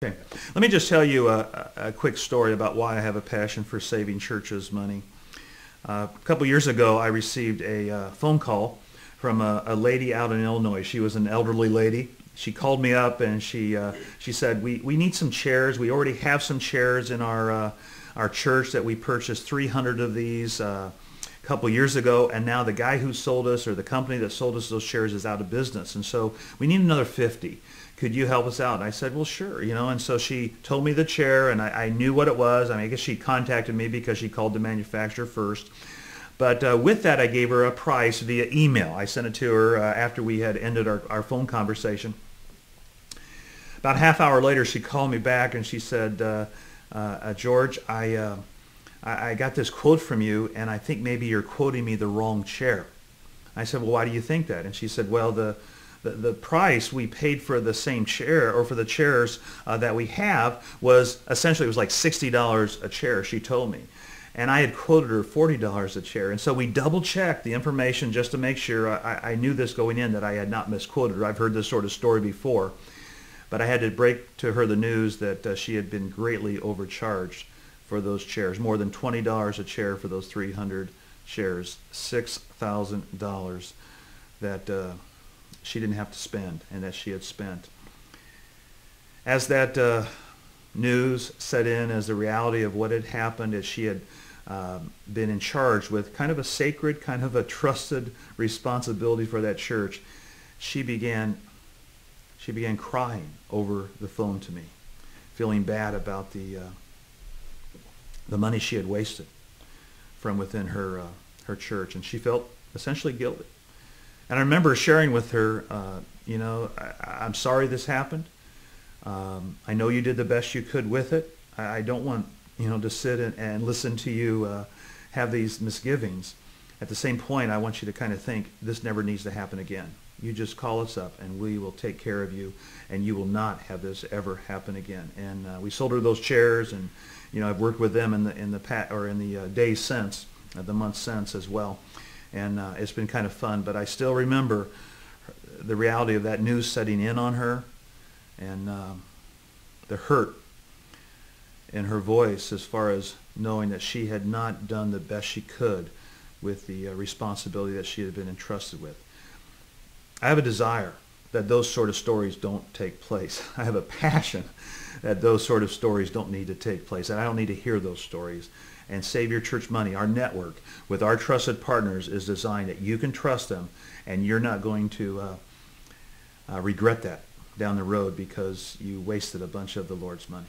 Okay. Let me just tell you a quick story about why I have a passion for saving churches' money. A couple years ago, I received a phone call from a lady out in Illinois. She was an elderly lady. She called me up and she said, we need some chairs. We already have some chairs in our church that we purchased 300 of these a couple years ago, and now the guy who sold us, or the company that sold us those chairs, is out of business, and so we need another 50. Could you help us out? And I said, well, sure, and so she told me the chair, and I knew what it was. I mean, I guess she contacted me because she called the manufacturer first. But with that, I gave her a price via email. I sent it to her after we had ended our phone conversation. About a half hour later, she called me back and she said, George, I got this quote from you, and I think maybe you're quoting me the wrong chair. I said, well, why do you think that? And she said, well, the price we paid for the same chair, or for the chairs that we have, was essentially, it was like $60 a chair, she told me. And I had quoted her $40 a chair. And so we double-checked the information just to make sure. I knew this going in, that I had not misquoted her. I've heard this sort of story before. But I had to break to her the news that she had been greatly overcharged for those chairs. More than $20 a chair for those 300 chairs. $6,000 that she didn't have to spend, and that she had spent. As that news set in, as the reality of what had happened, as she had been in charge with kind of a sacred, kind of a trusted responsibility for that church, she began crying over the phone to me, feeling bad about the money she had wasted from within her church, and she felt essentially guilty. And I remember sharing with her, I'm sorry this happened. I know you did the best you could with it. I don't want, to sit and listen to you have these misgivings. At the same point, I want you to kind of think, this never needs to happen again. You just call us up and we will take care of you, and you will not have this ever happen again. And we sold her those chairs, and I've worked with them in the days since, the months since as well. And it's been kind of fun, but I still remember the reality of that news setting in on her, and the hurt in her voice, as far as knowing that she had not done the best she could with the responsibility that she had been entrusted with. I have a desire that those sort of stories don't take place. I have a passion that those sort of stories don't need to take place, and I don't need to hear those stories. And Save Your Church Money, our network with our trusted partners, is designed that you can trust them, and you're not going to regret that down the road because you wasted a bunch of the Lord's money.